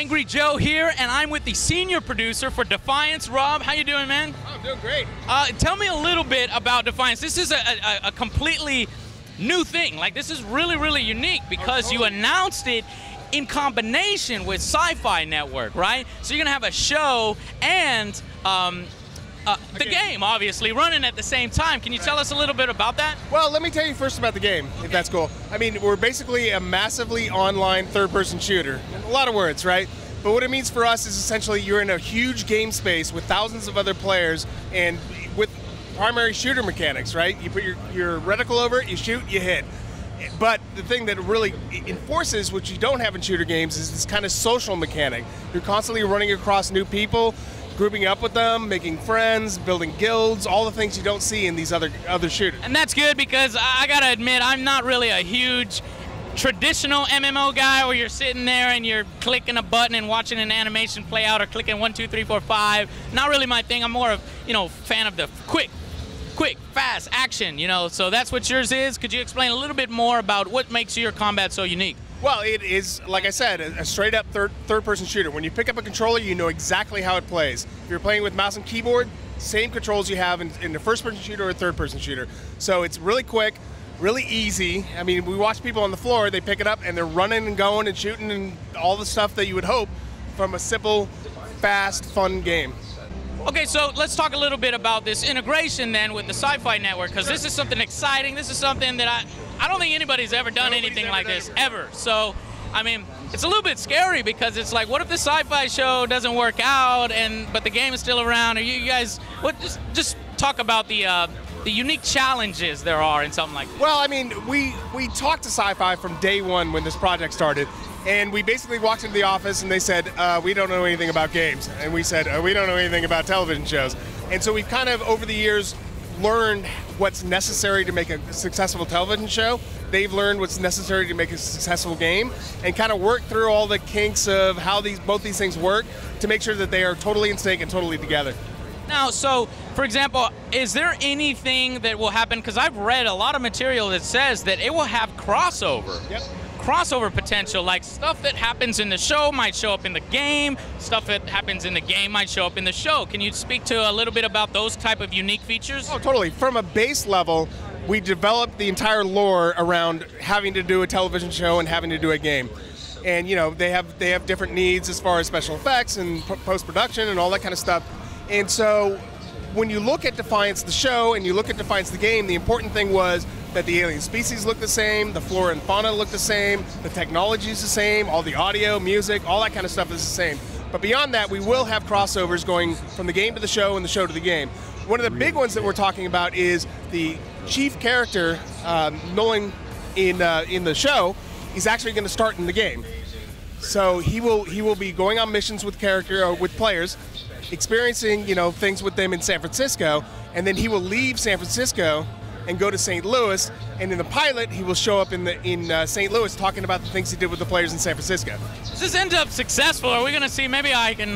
Angry Joe here, and I'm with the senior producer for Defiance. Rob, how you doing, man? Oh, I'm doing great. Tell me a little bit about Defiance. This is a completely new thing. Like, this is really, really unique because you announced it in combination with Sci-Fi Network, right? So you're gonna have a show and the game, obviously, running at the same time. Can you tell us a little bit about that? Well, let me tell you first about the game, if that's cool. I mean, we're basically a massively online third-person shooter. A lot of words, right? But what it means for us is essentially you're in a huge game space with thousands of other players and with primary shooter mechanics, right? You put your reticle over it, you shoot, you hit. But the thing that really enforces, which you don't have in shooter games, is this kind of social mechanic. You're constantly running across new people, grouping up with them, making friends, building guilds, all the things you don't see in these other shooters. And that's good because I gotta admit, I'm not really a huge traditional MMO guy where you're sitting there and you're clicking a button and watching an animation play out or clicking 1, 2, 3, 4, 5. Not really my thing. I'm more of, fan of the quick, fast action, so that's what yours is. Could you explain a little bit more about what makes your combat so unique? Well, it is, like I said, a straight-up third-person shooter. When you pick up a controller, you know exactly how it plays. If you're playing with mouse and keyboard, same controls you have in the first-person shooter or a third-person shooter. So it's really quick, really easy. I mean, we watch people on the floor, they pick it up, and they're running and going and shooting and all the stuff that you would hope from a simple, fast, fun game. Okay, so let's talk a little bit about this integration then with the Sci-Fi Network, because this is something exciting. This is something that I don't think anybody's ever done anything like this, ever. So, I mean, it's a little bit scary because it's like, what if the sci-fi show doesn't work out, but the game is still around? Or you guys, just talk about the unique challenges there are in something like this. Well, I mean, we talked to Sci-Fi from day one when this project started. And we basically walked into the office and they said, we don't know anything about games. And we said, we don't know anything about television shows. And so we've kind of, over the years, learned what's necessary to make a successful television show. They've learned what's necessary to make a successful game and kind of worked through all the kinks of how both these things work to make sure that they are totally in sync and totally together. Now, so, for example, is there anything that will happen? Because I've read a lot of material that says that it will have crossover. Yep. Crossover potential, like stuff that happens in the show might show up in the game, stuff that happens in the game might show up in the show. Can you speak to a little bit about those type of unique features? Oh, totally. From a base level, we developed the entire lore around having to do a television show and having to do a game. And they have different needs as far as special effects and post-production and all that kind of stuff. And so when you look at Defiance the show and you look at Defiance the game, the important thing was that the alien species look the same, the flora and fauna look the same, the technology is the same, all the audio, music, all that kind of stuff is the same. But beyond that, we will have crossovers going from the game to the show and the show to the game. One of the big ones that we're talking about is the chief character, Nolan, in the show, is actually going to start in the game. So he will be going on missions with players, experiencing things with them in San Francisco, and then he will leave San Francisco and go to St. Louis, and in the pilot he will show up in St. Louis talking about the things he did with the players in San Francisco. Does this end up successful? Are we going to see, maybe I can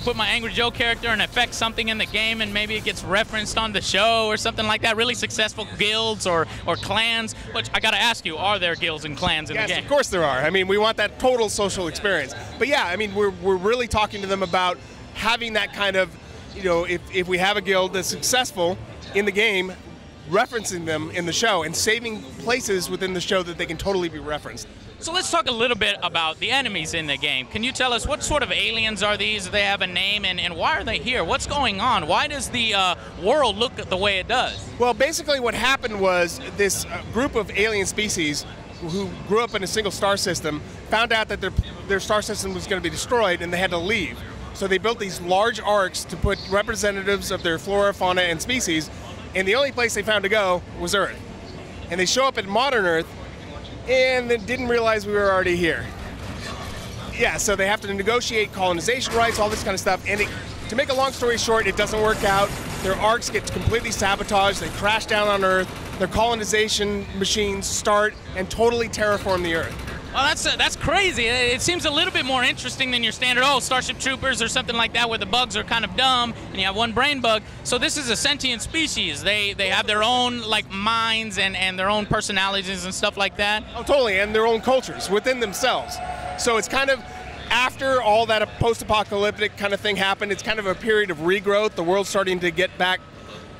put my Angry Joe character and affect something in the game and maybe it gets referenced on the show or something like that? Really successful guilds or clans? Which I got to ask you, are there guilds and clans in the game? Yes, of course there are. I mean, we want that total social experience. But yeah, I mean, we're really talking to them about having that kind of, if we have a guild that's successful in the game, referencing them in the show and saving places within the show that they can totally be referenced. So let's talk a little bit about the enemies in the game. Can you tell us what sort of aliens are these? Do they have a name, and why are they here? What's going on? Why does the world look the way it does? Well, basically what happened was this group of alien species who grew up in a single star system found out that their star system was going to be destroyed and they had to leave. So they built these large arcs to put representatives of their flora, fauna, and species, and the only place they found to go was Earth. And they show up at modern Earth, and they didn't realize we were already here. Yeah, so they have to negotiate colonization rights, all this kind of stuff, and to make a long story short, it doesn't work out. Their arcs get completely sabotaged, they crash down on Earth, their colonization machines start and totally terraform the Earth. Well, that's crazy. It seems a little bit more interesting than your standard, Starship Troopers or something like that, where the bugs are kind of dumb and you have one brain bug. So this is a sentient species. They have their own minds and their own personalities and stuff like that. Oh, totally, and their own cultures within themselves. So it's kind of after all that post-apocalyptic kind of thing happened, it's kind of a period of regrowth. The world's starting to get back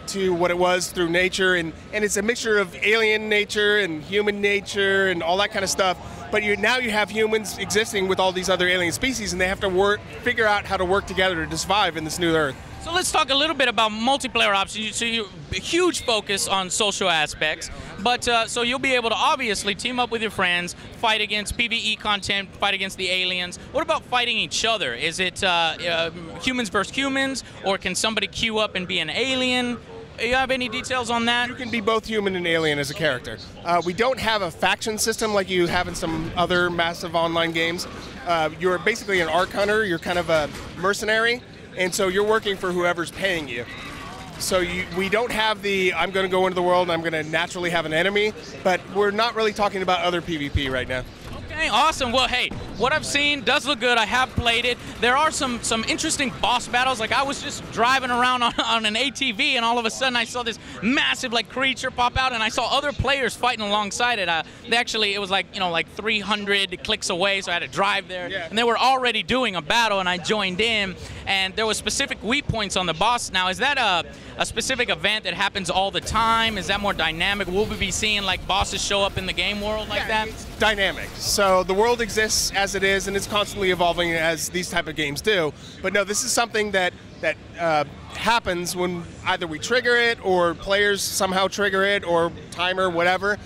to what it was through nature, and it's a mixture of alien nature and human nature and all that kind of stuff. But now you have humans existing with all these other alien species, and they have to figure out how to work together to survive in this new Earth. So let's talk a little bit about multiplayer options. So you huge focus on social aspects, but so you'll be able to obviously team up with your friends, fight against PvE content, fight against the aliens. What about fighting each other? Is it humans versus humans, or can somebody queue up and be an alien? You have any details on that? You can be both human and alien as a character. We don't have a faction system like you have in some other massive online games. You're basically an arc hunter. You're kind of a mercenary, and so you're working for whoever's paying you. So we don't have the I'm going to go into the world and I'm going to naturally have an enemy, but we're not really talking about other PvP right now. Okay, awesome. Well, hey, what I've seen does look good. I have played it. There are some interesting boss battles. Like, I was just driving around on an ATV, and all of a sudden I saw this massive creature pop out, and I saw other players fighting alongside it. It was like 300 clicks away, so I had to drive there. Yeah. And they were already doing a battle, and I joined in, and there was specific weak points on the boss. Now, is that a specific event that happens all the time? Is that more dynamic? Will we be seeing bosses show up in the game world like that? It's dynamic. So the world exists as it is, and it's constantly evolving as these type of games do. But no, this is something that happens when either we trigger it or players somehow trigger it, or timer, whatever.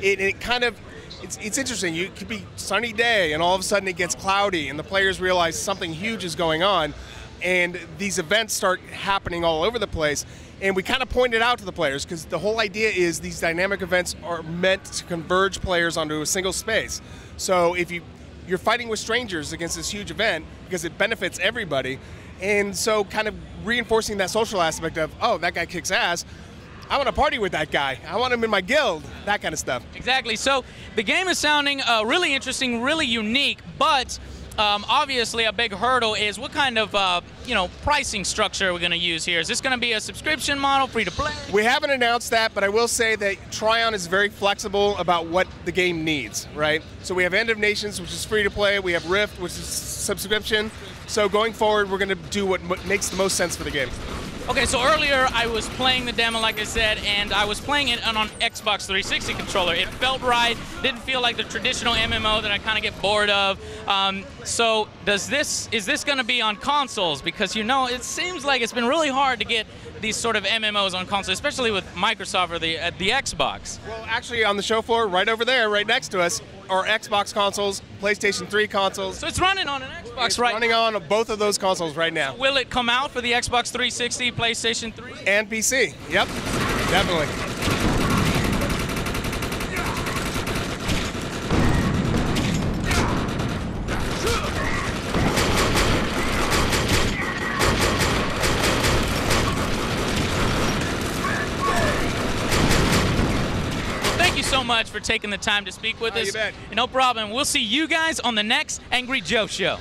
It's interesting. It could be sunny day, and all of a sudden it gets cloudy, and the players realize something huge is going on, and these events start happening all over the place. And we kind of pointed out to the players, because the whole idea is these dynamic events are meant to converge players onto a single space. So if you're fighting with strangers against this huge event, because it benefits everybody, and so kind of reinforcing that social aspect of, oh, that guy kicks ass, I want to party with that guy. I want him in my guild, that kind of stuff. Exactly. So the game is sounding really interesting, really unique, but obviously a big hurdle is what kind of pricing structure we're going to use here. Is this going to be a subscription model, free to play? We haven't announced that, but I will say that Tryon is very flexible about what the game needs, right? So we have End of Nations, which is free to play. We have Rift, which is subscription. So going forward, we're going to do what makes the most sense for the game. Okay, so earlier I was playing the demo, like I said, and I was playing it on an Xbox 360 controller. It felt right, didn't feel like the traditional MMO that I kind of get bored of. So is this going to be on consoles? Because, it seems like it's been really hard to get these sort of MMOs on consoles, especially with Microsoft or the Xbox. Well, actually, on the show floor, right over there, right next to us, are Xbox consoles, PlayStation 3 consoles. So it's running on an Xbox, it's running on both of those consoles right now. So will it come out for the Xbox 360, PlayStation 3? And PC. Yep, definitely. So much for taking the time to speak with us. You bet. No problem. We'll see you guys on the next Angry Joe Show.